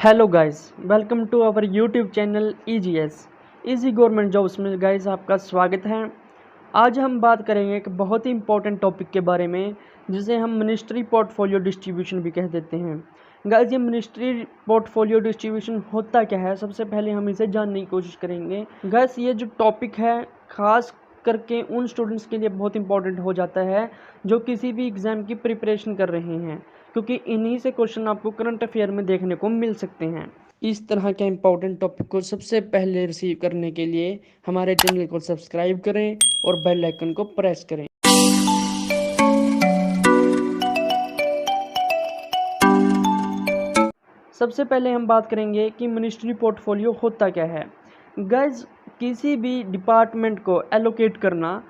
Hello guys, welcome to our YouTube channel EGS easy government jobs में guys आपका स्वागत है। आज हम बात करेंगे एक बहुत ही इंपॉर्टेंट टॉपिक के बारे में जिसे हम मिनिस्ट्री पोर्टफोलियो डिस्ट्रीब्यूशन भी कह देते हैं। गाइस, ये मिनिस्ट्री पोर्टफोलियो डिस्ट्रीब्यूशन होता क्या है, सबसे पहले हम इसे जानने की कोशिश करेंगे। गाइस, ये जो टॉपिक है खास करके उन स्टूडेंट्स के लिए बहुत इंपॉर्टेंट हो जाता है जो किसी भी एग्ज़ाम की प्रिपरेशन कर रहे हैं, क्योंकि इन्हीं से क्वेश्चन आपको करंट अफेयर में देखने को मिल सकते हैं। इस तरह के इंपॉर्टेंट टॉपिक को सबसे पहले रिसीव करने के लिए हमारे चैनल को सब्सक्राइब करें और बेल आइकन को प्रेस करें। सबसे पहले हम बात करेंगे कि मिनिस्ट्री पोर्टफोलियो होता क्या है। गाइज, किसी भी डिपार्टमेंट को एलोकेट करना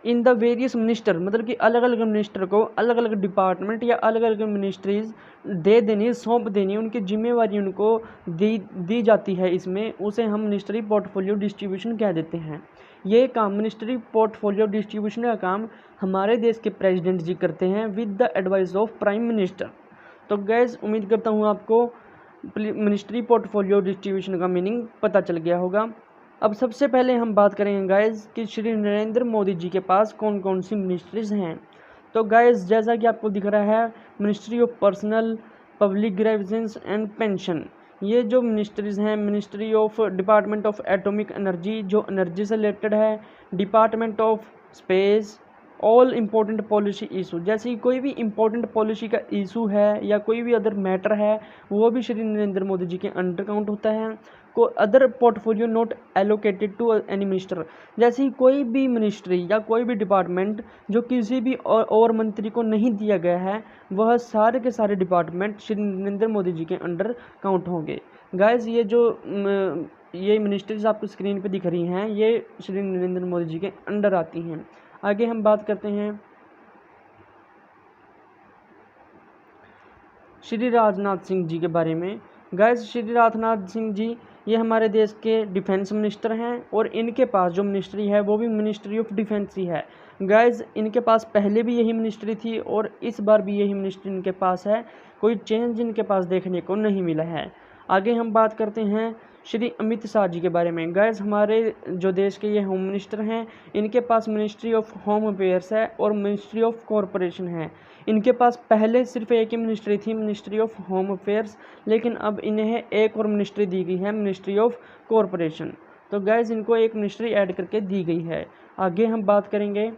इन द वेरियस मिनिस्टर, मतलब कि अलग अलग मिनिस्टर को अलग अलग डिपार्टमेंट या अलग अलग मिनिस्ट्रीज दे देनी, सौंप देनी, उनकी जिम्मेवारी उनको दी जाती है। इसमें उसे हम मिनिस्ट्री पोर्टफोलियो डिस्ट्रीब्यूशन कह देते हैं। ये काम, मिनिस्ट्री पोर्टफोलियो डिस्ट्रीब्यूशन का काम हमारे देश के प्रेसिडेंट जी करते हैं with the advice of prime minister. तो गैस, उम्मीद करता हूँ आपको मिनिस्ट्री पोर्टफोलियो डिस्ट्रीब्यूशन का मीनिंग पता चल गया होगा। अब सबसे पहले हम बात करेंगे गाइज कि श्री नरेंद्र मोदी जी के पास कौन कौन सी मिनिस्ट्रीज हैं। तो गाइज, जैसा कि आपको दिख रहा है, ministry of personnel, public grievances and pension, ये जो मिनिस्ट्रीज हैं। Ministry of department of atomic energy, जो एनर्जी से रिलेटेड है। Department of space, all important policy issue, जैसे कि कोई भी इम्पोर्टेंट पॉलिसी का इशू है या कोई भी अदर मैटर है, वो भी श्री नरेंद्र मोदी जी के अंडर काउंट होता है। को other portfolio not allocated to any minister, जैसे ही कोई भी मिनिस्ट्री या कोई भी डिपार्टमेंट जो किसी भी और मंत्री को नहीं दिया गया है, वह सारे के सारे डिपार्टमेंट श्री नरेंद्र मोदी जी के अंडर काउंट होंगे। गाइस, ये मिनिस्ट्रीज आपको स्क्रीन पे दिख रही हैं, ये श्री नरेंद्र मोदी जी के अंडर आती हैं। आगे हम बात करते हैं श्री राजनाथ सिंह जी के बारे में। गाइस, श्री राजनाथ सिंह जी ये हमारे देश के डिफेंस मिनिस्टर हैं और इनके पास जो मिनिस्ट्री है वो भी मिनिस्ट्री ऑफ डिफेंस ही है। गाइस, इनके पास पहले भी यही मिनिस्ट्री थी और इस बार भी यही मिनिस्ट्री इनके पास है, कोई चेंज इनके पास देखने को नहीं मिला है। आगे हम बात करते हैं श्री अमित शाह जी के बारे में। गाइस, हमारे जो देश के ये होम मिनिस्टर हैं, इनके पास मिनिस्ट्री ऑफ होम अफेयर्स है और मिनिस्ट्री ऑफ कॉरपोरेशन है। इनके पास पहले सिर्फ एक ही मिनिस्ट्री थी, मिनिस्ट्री ऑफ होम अफेयर्स, लेकिन अब इन्हें एक और मिनिस्ट्री दी गई है, मिनिस्ट्री ऑफ कॉरपोरेशन। तो गैस, इनको एक मिनिस्ट्री ऐड करके दी गई है। आगे हम बात करेंगे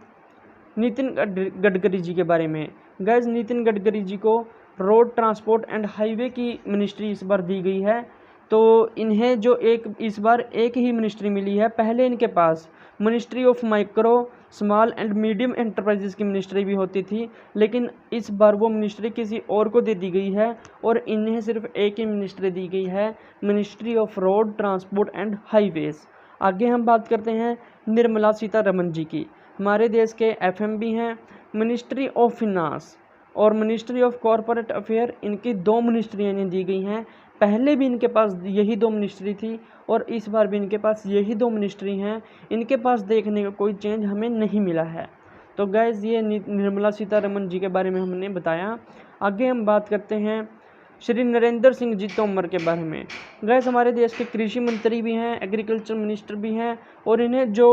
नितिन गडकरी जी के बारे में। गैस, नितिन गडकरी जी को रोड ट्रांसपोर्ट एंड हाईवे की मिनिस्ट्री इस बार दी गई है। तो इन्हें जो इस बार एक ही मिनिस्ट्री मिली है। पहले इनके पास ministry of micro, small and medium enterprises की मिनिस्ट्री भी होती थी, लेकिन इस बार वो मिनिस्ट्री किसी और को दे दी गई है और इन्हें सिर्फ एक ही मिनिस्ट्री दी गई है, ministry of road transport and highways. आगे हम बात करते हैं निर्मला सीतारमण जी की। हमारे देश के एफएम भी हैं। मिनिस्ट्री ऑफ फिनांस और मिनिस्ट्री ऑफ कॉरपोरेट अफेयर, इनकी दो मिनिस्ट्रियाँ इन्हें दी गई हैं। पहले भी इनके पास यही दो मिनिस्ट्री थी और इस बार भी इनके पास यही दो मिनिस्ट्री हैं। इनके पास देखने का कोई चेंज हमें नहीं मिला है। तो गैस, ये निर्मला सीतारमण जी के बारे में हमने बताया। आगे हम बात करते हैं श्री नरेंद्र सिंह जी तोमर के बारे में। गैस, हमारे देश के कृषि मंत्री भी हैं, एग्रीकल्चर मिनिस्टर भी हैं और इन्हें जो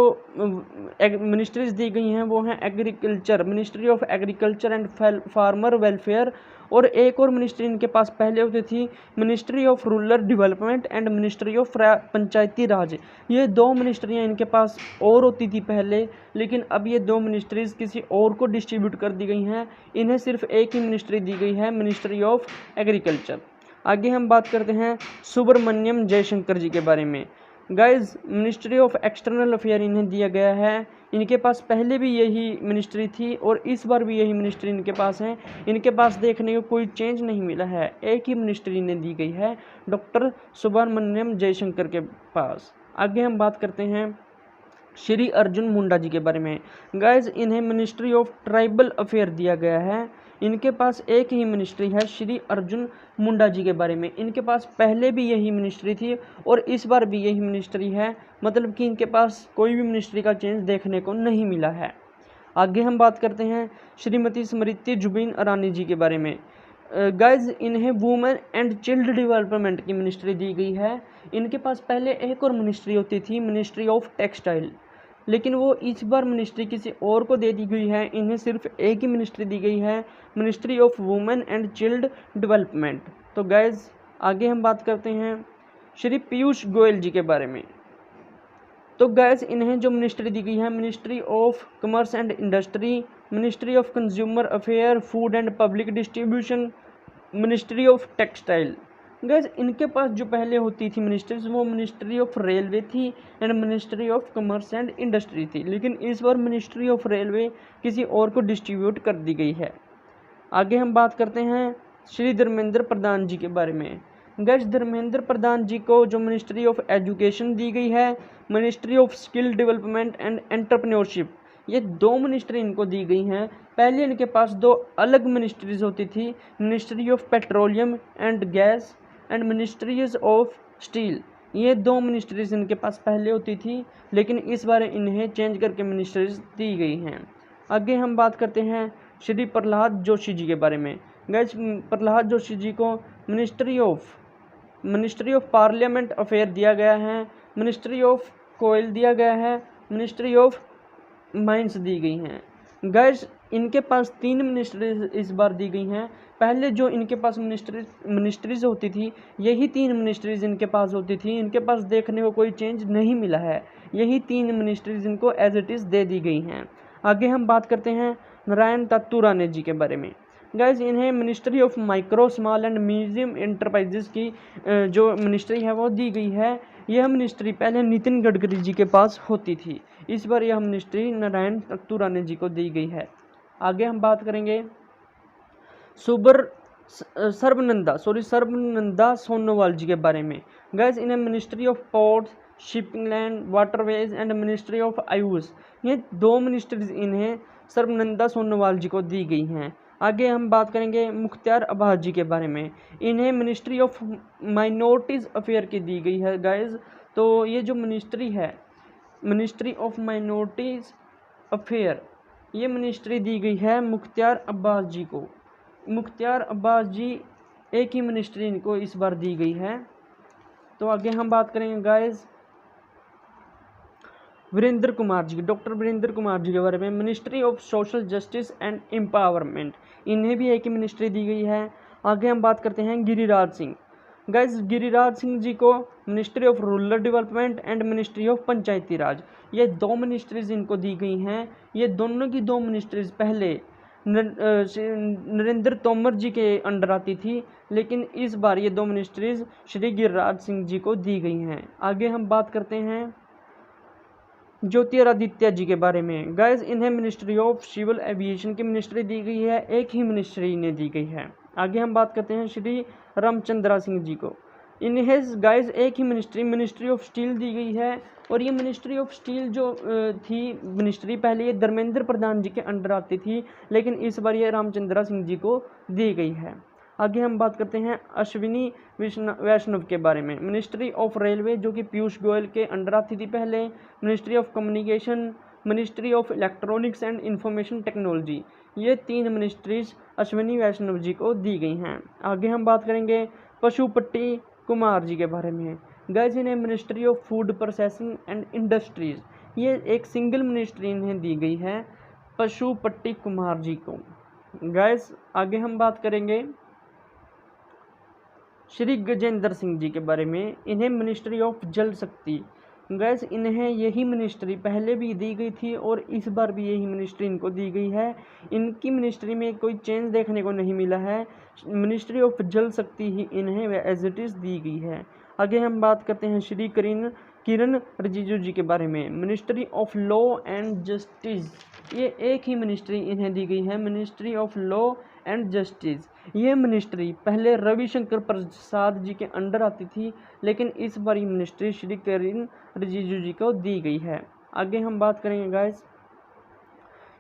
मिनिस्ट्रीज दी गई हैं वो हैं agriculture, ministry of agriculture and farmer welfare, और एक और मिनिस्ट्री इनके पास पहले होती थी, ministry of rural development and ministry of Panchayati Raj. ये दो मिनिस्ट्रियाँ इनके पास और होती थी पहले, लेकिन अब ये दो मिनिस्ट्रीज़ किसी और को डिस्ट्रीब्यूट कर दी गई हैं। इन्हें सिर्फ एक ही मिनिस्ट्री दी गई है, मिनिस्ट्री ऑफ एग्रीकल्चर। आगे हम बात करते हैं सुब्रमण्यम जयशंकर जी के बारे में। Guys, ministry of external affair इन्हें दिया गया है। इनके पास पहले भी यही मिनिस्ट्री थी और इस बार भी यही मिनिस्ट्री इनके पास है। इनके पास देखने को कोई चेंज नहीं मिला है, एक ही मिनिस्ट्री इन्हें दी गई है, डॉक्टर सुब्रमण्यम जयशंकर के पास। आगे हम बात करते हैं श्री अर्जुन मुंडा जी के बारे में। गाइज, इन्हें मिनिस्ट्री ऑफ ट्राइबल अफेयर दिया गया है। इनके पास एक ही मिनिस्ट्री है, श्री अर्जुन मुंडा जी के बारे में। इनके पास पहले भी यही मिनिस्ट्री थी और इस बार भी यही मिनिस्ट्री है, मतलब कि इनके पास कोई भी मिनिस्ट्री का चेंज देखने को नहीं मिला है। आगे हम बात करते हैं श्रीमती स्मृति जुबिन ईरानी जी के बारे में। गाइज इन्हें वुमेन एंड चाइल्ड डेवलपमेंट की मिनिस्ट्री दी गई है। इनके पास पहले एक और मिनिस्ट्री होती थी, मिनिस्ट्री ऑफ टेक्सटाइल, लेकिन वो इस बार मिनिस्ट्री किसी और को दे दी गई है। इन्हें सिर्फ एक ही मिनिस्ट्री दी गई है, ministry of women and child development. तो गाइज आगे हम बात करते हैं श्री पीयूष गोयल जी के बारे में। तो गैस इन्हें जो मिनिस्ट्री दी गई है, ministry of commerce and industry, ministry of consumer affair, food and public distribution, ministry of textile. Gas इनके पास जो पहले होती थी मिनिस्ट्रीज, वो मिनिस्ट्री ऑफ रेलवे थी and ministry of commerce and industry थी, लेकिन इस बार मिनिस्ट्री ऑफ रेलवे किसी और को डिस्ट्रीब्यूट कर दी गई है। आगे हम बात करते हैं श्री धर्मेंद्र प्रधान जी के बारे में। गैस धर्मेंद्र प्रधान जी को जो मिनिस्ट्री ऑफ एजुकेशन दी गई है, ministry of skill development and entrepreneurship, ये दो मिनिस्ट्री इनको दी गई हैं। पहले इनके पास दो अलग मिनिस्ट्रीज होती थी, ministry of petroleum and gas and ministries of steel. ये दो मिनिस्ट्रीज इनके पास पहले होती थी, लेकिन इस बार इन्हें चेंज करके मिनिस्ट्रीज दी गई हैं। आगे हम बात करते हैं श्री प्रहलाद जोशी जी के बारे में। गैस प्रहलाद जोशी जी को मिनिस्ट्री ऑफ पार्लियामेंट अफेयर दिया गया है, मिनिस्ट्री ऑफ कोयल दिया गया है, मिनिस्ट्री ऑफ माइंस दी गई हैं। गैस इनके पास तीन मिनिस्ट्रीज इस बार दी गई हैं। पहले जो इनके पास मिनिस्ट्रीज होती थी, यही तीन मिनिस्ट्रीज इनके पास होती थी। इनके पास देखने को कोई चेंज नहीं मिला है, यही तीन मिनिस्ट्रीज इनको एज इट इज़ दे दी गई हैं। आगे हम बात करते हैं नारायण तत्तुराने जी के बारे में। गैस इन्हें ministry of micro small and medium enterprises की जो मिनिस्ट्री है वो दी गई है। यह मिनिस्ट्री पहले नितिन गडकरी जी के पास होती थी, इस बार यह मिनिस्ट्री नारायण तत्तुराने जी को दी गई है। आगे हम बात करेंगे सर्बानंदा सोनोवाल जी के बारे में। गैस इन्हें ministry of ports, shipping land, waterways and ministry of Ayush, ये दो मिनिस्ट्रीज इन्हें सर्बानंदा सोनोवाल जी को दी गई हैं। आगे हम बात करेंगे मुख्तार अब्बास जी के बारे में। इन्हें मिनिस्ट्री ऑफ माइनॉरिटीज़ अफेयर की दी गई है। गाइज तो ये जो मिनिस्ट्री है, मिनिस्ट्री ऑफ माइनॉरिटीज़ अफेयर, ये मिनिस्ट्री दी गई है मुख्तार अब्बास जी को। मुख्तार अब्बास जी एक ही मिनिस्ट्री इनको इस बार दी गई है। तो आगे हम बात करेंगे गाइज वीरेंद्र कुमार जी, डॉक्टर वीरेंद्र कुमार जी के बारे में। Ministry of social justice and empowerment, इन्हें भी एक ही मिनिस्ट्री दी गई है। आगे हम बात करते हैं गिरिराज सिंह। गैस गिरिराज सिंह जी को ministry of rural development and ministry of Panchayati Raj, ये दो मिनिस्ट्रीज इनको दी गई हैं। ये दोनों की दो मिनिस्ट्रीज पहले नरेंद्र तोमर जी के अंडर आती थी, लेकिन इस बार ये दो मिनिस्ट्रीज श्री गिरिराज सिंह जी को दी गई हैं। आगे हम बात करते हैं ज्योतिरादित्य जी के बारे में। गैस इन्हें मिनिस्ट्री ऑफ सिविल एविएशन की मिनिस्ट्री दी गई है, एक ही मिनिस्ट्री इन्हें दी गई है। आगे हम बात करते हैं श्री रामचंद्रा सिंह जी को। इन्हें गाइस एक ही मिनिस्ट्री ऑफ स्टील दी गई है, और ये मिनिस्ट्री ऑफ स्टील जो थी मिनिस्ट्री, पहले ये धर्मेंद्र प्रधान जी के अंडर आती थी, लेकिन इस बार ये रामचंद्रा सिंह जी को दी गई है। आगे हम बात करते हैं अश्विनी वैष्णव के बारे में। मिनिस्ट्री ऑफ रेलवे जो कि पीयूष गोयल के अंडर आती थी पहले, ministry of communication, ministry of electronics and information technology, ये तीन मिनिस्ट्रीज अश्विनी वैष्णव जी को दी गई हैं। आगे हम बात करेंगे पशुपति कुमार जी के बारे में। गैस इन्हें ministry of food processing and industries, ये एक सिंगल मिनिस्ट्री इन्हें दी गई है पशुपति कुमार जी को। गैस आगे हम बात करेंगे श्री गजेंद्र सिंह जी के बारे में। इन्हें मिनिस्ट्री ऑफ जल शक्ति, गैस इन्हें यही मिनिस्ट्री पहले भी दी गई थी और इस बार भी यही मिनिस्ट्री इनको दी गई है। इनकी मिनिस्ट्री में कोई चेंज देखने को नहीं मिला है, मिनिस्ट्री ऑफ जल शक्ति ही इन्हें एज इट इज़ दी गई है। आगे हम बात करते हैं श्री किरण रिजिजू जी के बारे में। Ministry of law and justice, ये एक ही मिनिस्ट्री इन्हें दी गई है, ministry of law and justice. ये मिनिस्ट्री पहले रविशंकर प्रसाद जी के अंडर आती थी, लेकिन इस बार ये मिनिस्ट्री श्री किरण रिजिजू जी को दी गई है। आगे हम बात करेंगे गाइस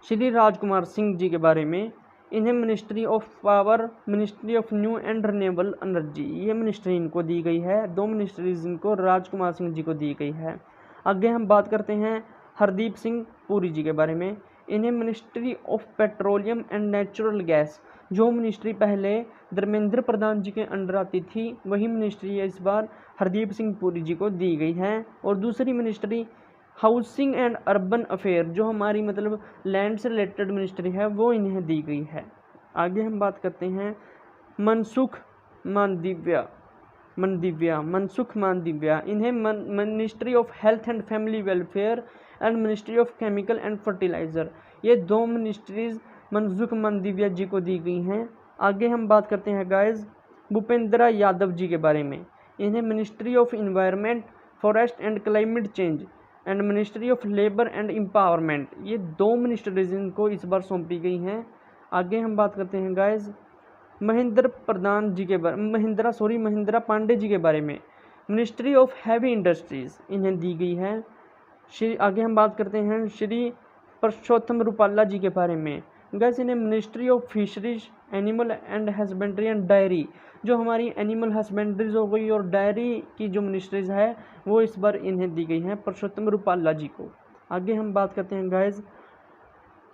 श्री राजकुमार सिंह जी के बारे में। इन्हें ministry of power, ministry of new and renewable energy, ये मिनिस्ट्री इनको दी गई है। दो मिनिस्ट्रीज इनको राजकुमार सिंह जी को दी गई है। आगे हम बात करते हैं हरदीप सिंह पुरी जी के बारे में। इन्हें ministry of petroleum and natural gas, जो मिनिस्ट्री पहले धर्मेंद्र प्रधान जी के अंडर आती थी वही मिनिस्ट्री इस बार हरदीप सिंह पुरी जी को दी गई है। और दूसरी ministry housing and urban affair जो हमारी मतलब लैंड से रिलेटेड मिनिस्ट्री है वो इन्हें दी गई है। आगे हम बात करते हैं मनसुख मांडविया इन्हें ministry of health and family welfare and ministry of chemical and fertiliser, ये दो मिनिस्ट्रीज़ मनसुख मांडविया जी को दी गई हैं। आगे हम बात करते हैं गाइस भूपेंद्र यादव जी के बारे में। इन्हें ministry of environment, forest and climate change and ministry of labour and empowerment, ये दो मिनिस्ट्रीज इनको इस बार सौंपी गई हैं। आगे हम बात करते हैं गाइस महेंद्र पांडे जी के बारे में। मिनिस्ट्री ऑफ हैवी इंडस्ट्रीज़ इन्हें दी गई है। आगे हम बात करते हैं श्री परसोत्तम रूपाला जी के बारे में। गैस इन्हें ministry of fisheries, animal and husbandry and diary, जो हमारी एनिमल हस्बेंड्रीज हो गई और डायरी की जो मिनिस्ट्रीज है वो इस बार इन्हें दी गई हैं परसोत्तम रूपाला जी को। आगे हम बात करते हैं गैस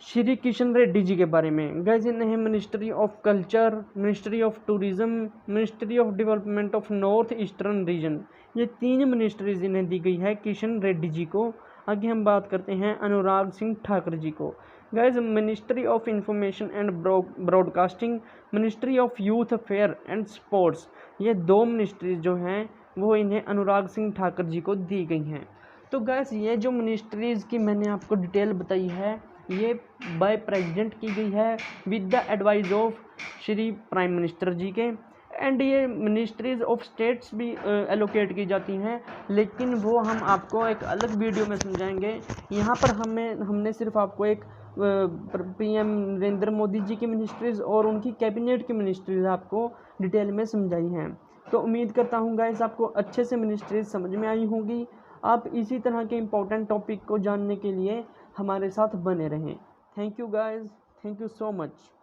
श्री किशन रेड्डी जी के बारे में। गैस इन्हें ministry of culture, ministry of tourism, ministry of development of north eastern region, ये तीन मिनिस्ट्रीज इन्हें दी गई है किशन रेड्डी जी को। आगे हम बात करते हैं अनुराग सिंह ठाकुर जी को। Gas ministry of information and broadcasting, ministry of youth affair and sports, ये दो मिनिस्ट्रीज जो हैं वो इन्हें अनुराग सिंह ठाकुर जी को दी गई हैं। तो गैस ये जो मिनिस्ट्रीज़ की मैंने आपको डिटेल बताई है ये बाय प्रेसिडेंट की गई है with the advice of Shri prime minister ji के। एंड ये मिनिस्ट्रीज ऑफ स्टेट्स भी एलोकेट की जाती हैं, लेकिन वो हम आपको एक अलग वीडियो में समझाएंगे। यहाँ पर हमने सिर्फ आपको एक पीएम नरेंद्र मोदी जी की मिनिस्ट्रीज़ और उनकी कैबिनेट की मिनिस्ट्रीज़ आपको डिटेल में समझाई हैं। तो उम्मीद करता हूँ गाइस आपको अच्छे से मिनिस्ट्रीज़ समझ में आई होंगी। आप इसी तरह के इम्पोर्टेंट टॉपिक को जानने के लिए हमारे साथ बने रहें। Thank you guys, thank you so much.